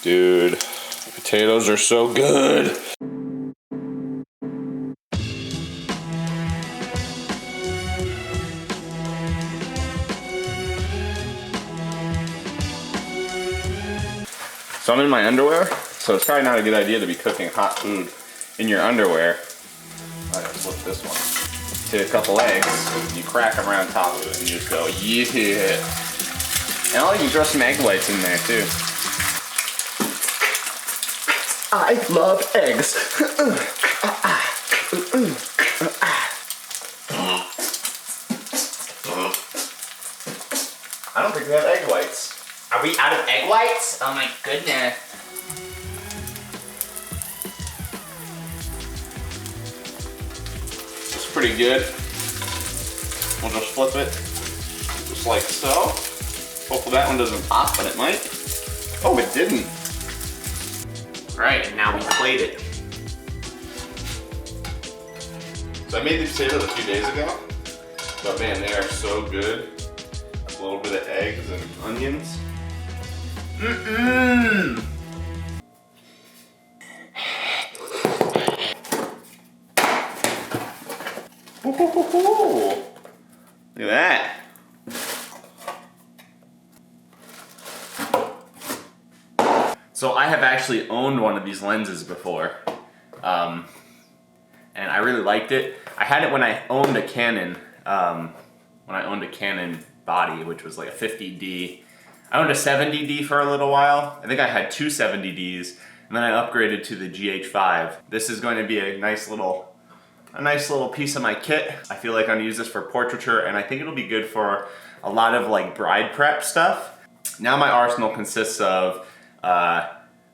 Dude, potatoes are so good. So I'm in my underwear, so it's probably not a good idea to be cooking hot food in your underwear. All right, let's flip this one. Take a couple eggs, you crack them around top of it, and you just go, yeah. And I'll even throw some egg whites in there too. I love eggs. I don't think we have egg whites. Are we out of egg whites? Oh my goodness. It's pretty good. We'll just flip it, just like so. Hopefully that one doesn't pop, but it might. Oh, it didn't. Right, and now we plate it. So I made these potatoes a few days ago, but man, they are so good. A little bit of eggs and onions. Mmm. Look at that. So I have actually owned one of these lenses before, and I really liked it. I had it when I owned a Canon, body, which was like a 50D. I owned a 70D for a little while. I think I had two 70Ds, and then I upgraded to the GH5. This is going to be a nice little piece of my kit. I feel like I'm gonna use this for portraiture, and I think it'll be good for a lot of like bride prep stuff. Now my arsenal consists of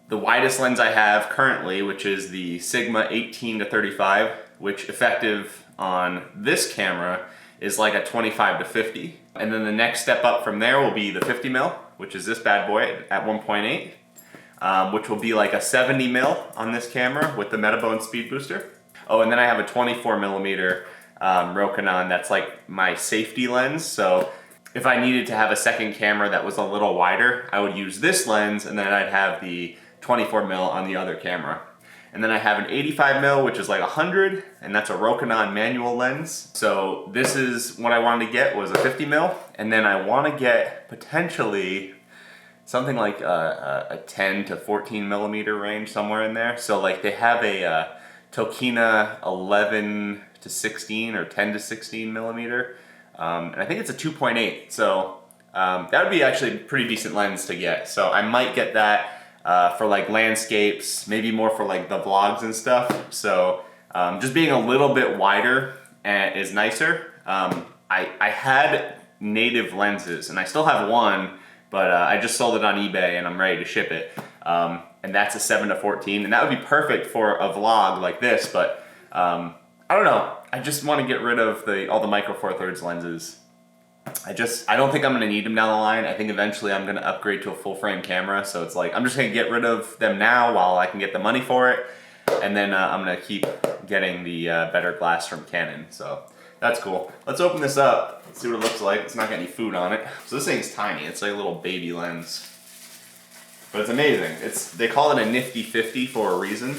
the widest lens I have currently, which is the Sigma 18-35, which effective on this camera is like a 25-50. And then the next step up from there will be the 50mm, which is this bad boy at 1.8, which will be like a 70mm on this camera with the Metabones speed booster. Oh, and then I have a 24mm Rokinon that's like my safety lens. So if I needed to have a second camera that was a little wider, I would use this lens, and then I'd have the 24mm on the other camera. And then I have an 85mm, which is like 100, and that's a Rokinon manual lens. So this is what I wanted to get, was a 50mm, and then I want to get potentially something like a 10 to 14mm range, somewhere in there. So like they have a Tokina 11 to 16 or 10 to 16mm, and I think it's a 2.8. So that would be actually a pretty decent lens to get. So I might get that for like landscapes, maybe more for like the vlogs and stuff. So just being a little bit wider is nicer. I had native lenses, and I still have one, but I just sold it on eBay and I'm ready to ship it. And that's a 7-14, and that would be perfect for a vlog like this, but I don't know. I just want to get rid of all the micro four thirds lenses. I don't think I'm gonna need them down the line. I think eventually I'm gonna upgrade to a full frame camera, so it's like, I'm just gonna get rid of them now while I can get the money for it, and then I'm gonna keep getting the better glass from Canon, so that's cool. Let's open this up, see what it looks like. It's not got any food on it. So this thing's tiny, it's like a little baby lens. But it's amazing. They call it a nifty 50 for a reason.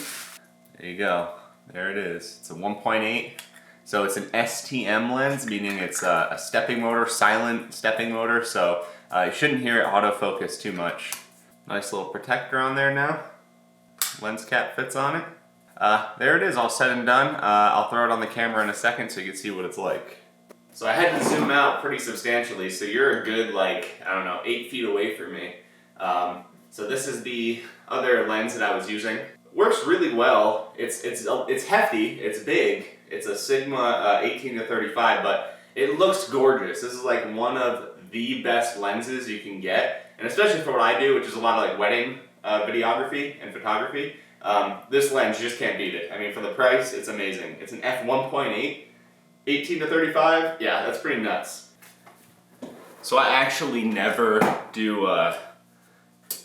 There you go, there it is. It's a 1.8. So it's an STM lens, meaning it's a stepping motor, silent stepping motor, so you shouldn't hear it autofocus too much. Nice little protector on there now. Lens cap fits on it. There it is, all said and done. I'll throw it on the camera in a second so you can see what it's like. So I had to zoom out pretty substantially, so you're a good, like, I don't know, 8 feet away from me. So this is the other lens that I was using. Works really well. It's hefty, it's big. It's a Sigma 18-35, but it looks gorgeous. This is like one of the best lenses you can get, and especially for what I do, which is a lot of like wedding videography and photography. This lens, you just can't beat it. I mean, for the price, it's amazing. It's an f1.8, 18-35. Yeah, that's pretty nuts. So I actually never do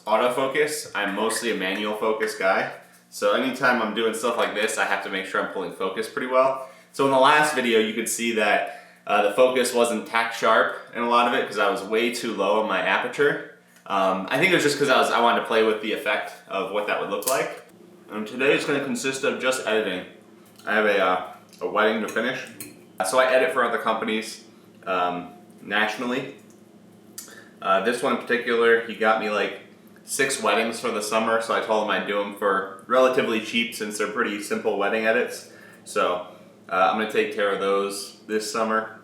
autofocus. I'm mostly a manual focus guy. So anytime I'm doing stuff like this, I have to make sure I'm pulling focus pretty well. So in the last video, you could see that the focus wasn't tack sharp in a lot of it because I was way too low on my aperture. I think it was just because I wanted to play with the effect of what that would look like. And today is going to consist of just editing. I have a wedding to finish. So I edit for other companies nationally. This one in particular, he got me like 6 weddings for the summer, so I told him I'd do them for relatively cheap since they're pretty simple wedding edits. So I'm going to take care of those this summer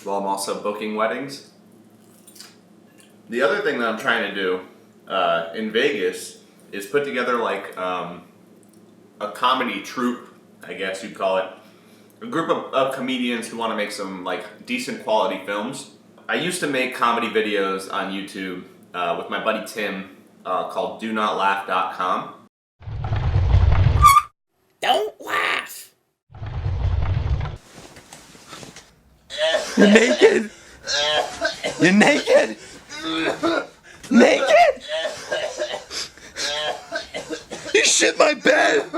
while I'm also booking weddings. The other thing that I'm trying to do in Vegas is put together like a comedy troupe, I guess you'd call it. A group of comedians who want to make some like decent quality films. I used to make comedy videos on YouTube with my buddy Tim called DoNotLaugh.com. Don't laugh. You're naked. You're naked. Naked. You shit my bed.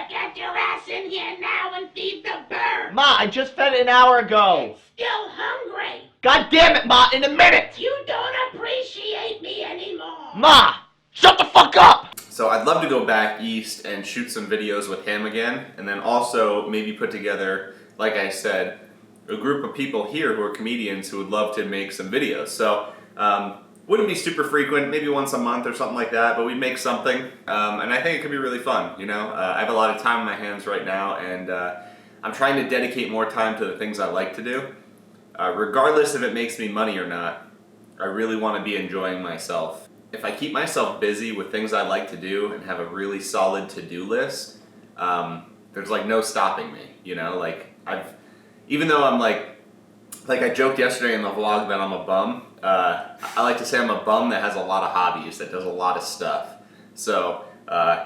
Get your ass in here now and feed the bird! Ma, I just fed it an hour ago. Still hungry? God damn it, Ma, in a minute. You don't appreciate me anymore! Ma, shut the fuck up. So I'd love to go back east and shoot some videos with him again, and then also maybe put together, like I said, a group of people here who are comedians who would love to make some videos. So wouldn't be super frequent, maybe once a month or something like that, but we'd make something, and I think it could be really fun, you know? I have a lot of time on my hands right now, and I'm trying to dedicate more time to the things I like to do. Regardless if it makes me money or not, I really want to be enjoying myself. If I keep myself busy with things I like to do and have a really solid to-do list, there's like no stopping me, you know? Like even though I'm like I joked yesterday in the vlog that I'm a bum, I like to say I'm a bum that has a lot of hobbies, that does a lot of stuff. So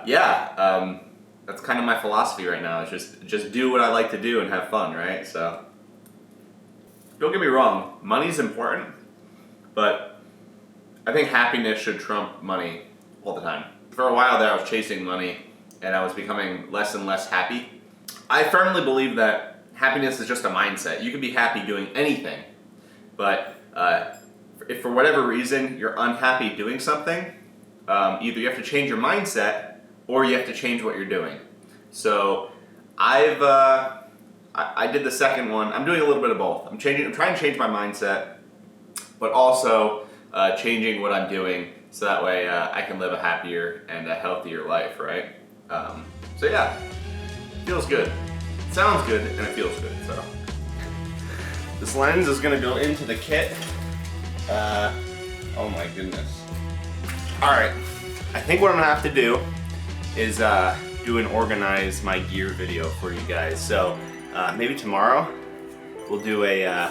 yeah, that's kind of my philosophy right now, is just do what I like to do and have fun, right? So don't get me wrong, money's important, but I think happiness should trump money all the time. For a while there, I was chasing money and I was becoming less and less happy. I firmly believe that happiness is just a mindset. You can be happy doing anything, but if for whatever reason you're unhappy doing something, either you have to change your mindset or you have to change what you're doing. So I did the second one. I'm doing a little bit of both. I'm trying to change my mindset, but also changing what I'm doing so that way I can live a happier and a healthier life, right? So yeah, feels good. Sounds good and it feels good, so. This lens is gonna go into the kit. Oh my goodness. All right, I think what I'm gonna have to do is do an organize my gear video for you guys. So maybe tomorrow we'll do a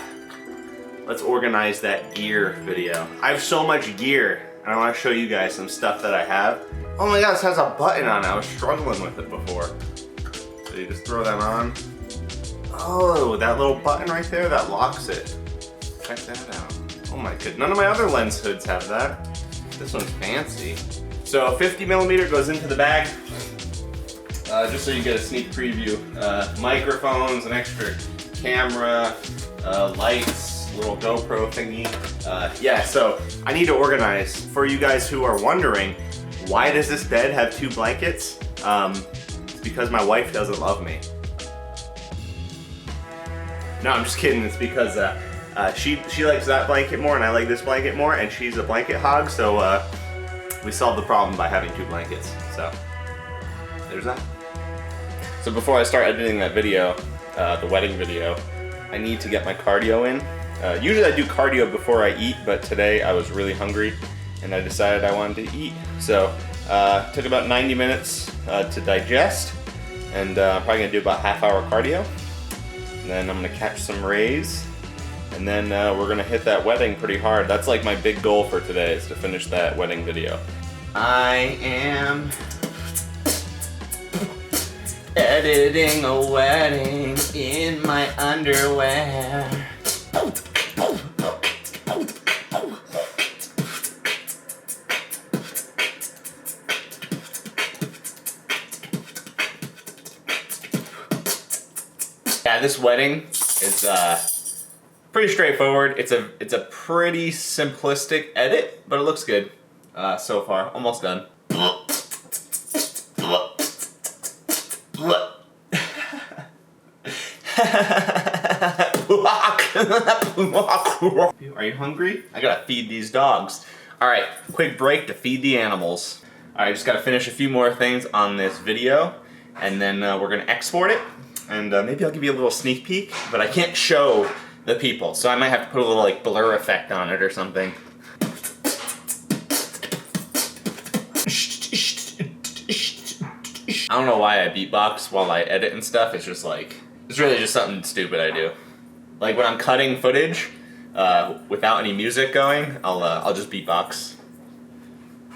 let's organize that gear video. I have so much gear and I want to show you guys some stuff that I have. Oh my god, this has a button on it. I was struggling with it before. So you just throw that on. Oh, that little button right there, that locks it. Check that out. Oh my goodness, none of my other lens hoods have that. This one's fancy. So 50mm goes into the bag. Just so you get a sneak preview. Microphones, an extra camera, lights, little GoPro thingy. Yeah, so I need to organize. For you guys who are wondering, why does this bed have 2 blankets? It's because my wife doesn't love me. No, I'm just kidding. It's because she likes that blanket more and I like this blanket more, and she's a blanket hog, so we solved the problem by having 2 blankets. So there's that. So before I start editing that video, the wedding video, I need to get my cardio in. Usually I do cardio before I eat, but today I was really hungry and I decided I wanted to eat. So it took about 90 minutes to digest, and I'm probably gonna do about half-hour cardio. And then I'm gonna catch some rays, and then we're gonna hit that wedding pretty hard. That's like my big goal for today, is to finish that wedding video. I am editing a wedding in my underwear. Yeah, this wedding is pretty straightforward. It's a pretty simplistic edit, but it looks good so far. Almost done. Are you hungry? I gotta feed these dogs. All right, quick break to feed the animals. All right, just gotta finish a few more things on this video, and then we're gonna export it, and maybe I'll give you a little sneak peek, but I can't show the people, so I might have to put a little like blur effect on it or something. I don't know why I beatbox while I edit and stuff. It's just like, it's really just something stupid I do. Like when I'm cutting footage without any music going, I'll just beatbox.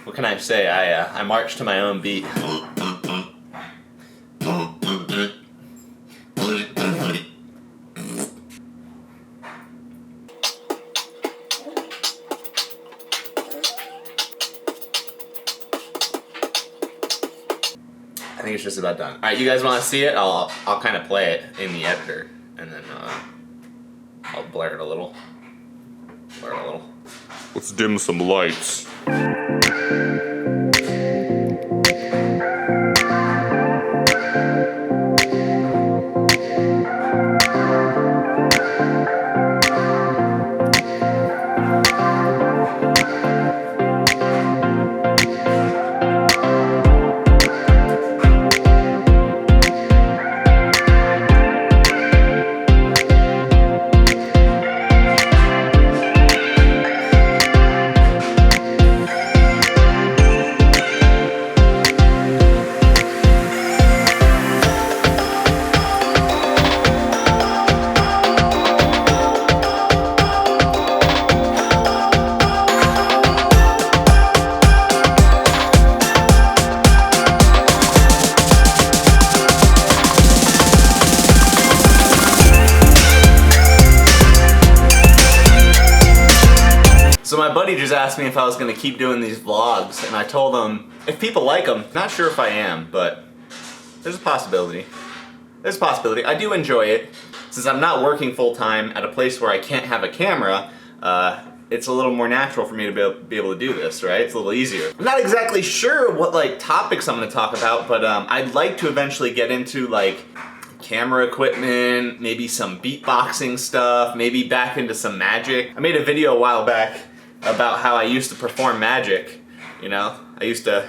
What can I say? I march to my own beat. I think it's just about done. All right, you guys want to see it? I'll kind of play it in the editor, and then I'll blur it a little. Blur it a little. Let's dim some lights. So my buddy just asked me if I was going to keep doing these vlogs, and I told him if people like them. Not sure if I am, but there's a possibility. There's a possibility. I do enjoy it. Since I'm not working full-time at a place where I can't have a camera, it's a little more natural for me to be able to do this, right? It's a little easier. I'm not exactly sure what like topics I'm going to talk about, but I'd like to eventually get into like camera equipment, maybe some beatboxing stuff, maybe back into some magic. I made a video a while back about how I used to perform magic, you know? I used to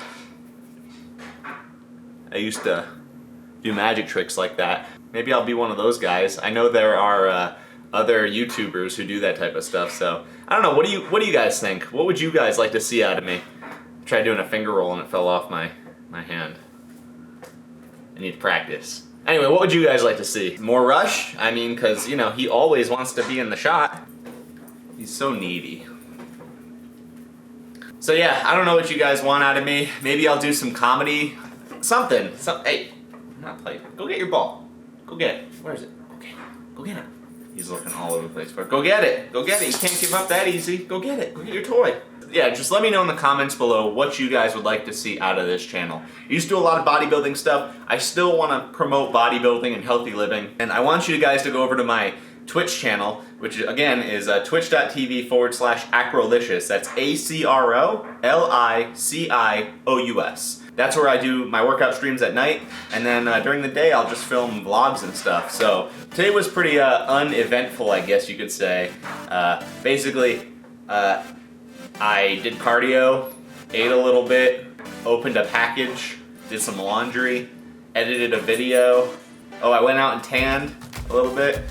do magic tricks like that. Maybe I'll be one of those guys. I know there are other YouTubers who do that type of stuff, so I don't know. What do you guys think? What would you guys like to see out of me? I tried doing a finger roll and it fell off my hand. I need to practice. Anyway, what would you guys like to see? More Rush? I mean, because, you know, he always wants to be in the shot. He's so needy. So yeah, I don't know what you guys want out of me. Maybe I'll do some comedy. Something. Hey, I'm not playing. Go get your ball. Go get it. Where is it? Okay, go get it. He's looking all over the place for it. Go get it. Go get it. You can't give up that easy. Go get it. Go get your toy. Yeah, just let me know in the comments below what you guys would like to see out of this channel. I used to do a lot of bodybuilding stuff. I still want to promote bodybuilding and healthy living. And I want you guys to go over to my Twitch channel, which again is twitch.tv/acrolicious. That's ACROLICIOUS. That's where I do my workout streams at night, and then during the day I'll just film vlogs and stuff. So today was pretty uneventful, I guess you could say. Basically, I did cardio, ate a little bit, opened a package, did some laundry, edited a video. Oh, I went out and tanned a little bit.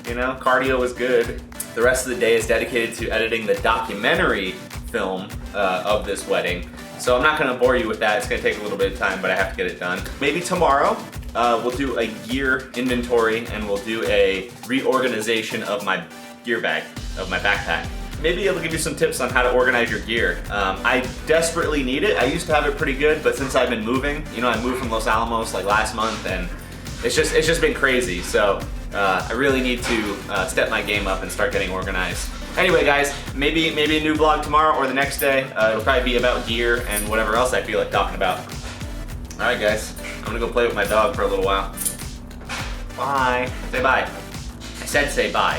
You know, cardio was good. The rest of the day is dedicated to editing the documentary film of this wedding. So I'm not gonna bore you with that. It's gonna take a little bit of time, but I have to get it done. Maybe tomorrow, we'll do a gear inventory and we'll do a reorganization of my gear bag, of my backpack. Maybe it'll give you some tips on how to organize your gear. I desperately need it. I used to have it pretty good, but since I've been moving, you know, I moved from Los Alamos like last month, and it's just been crazy. So I really need to step my game up and start getting organized. Anyway, guys, maybe a new vlog tomorrow or the next day. It'll probably be about gear and whatever else I feel like talking about. All right, guys, I'm gonna go play with my dog for a little while. Bye. Say bye. said say bye.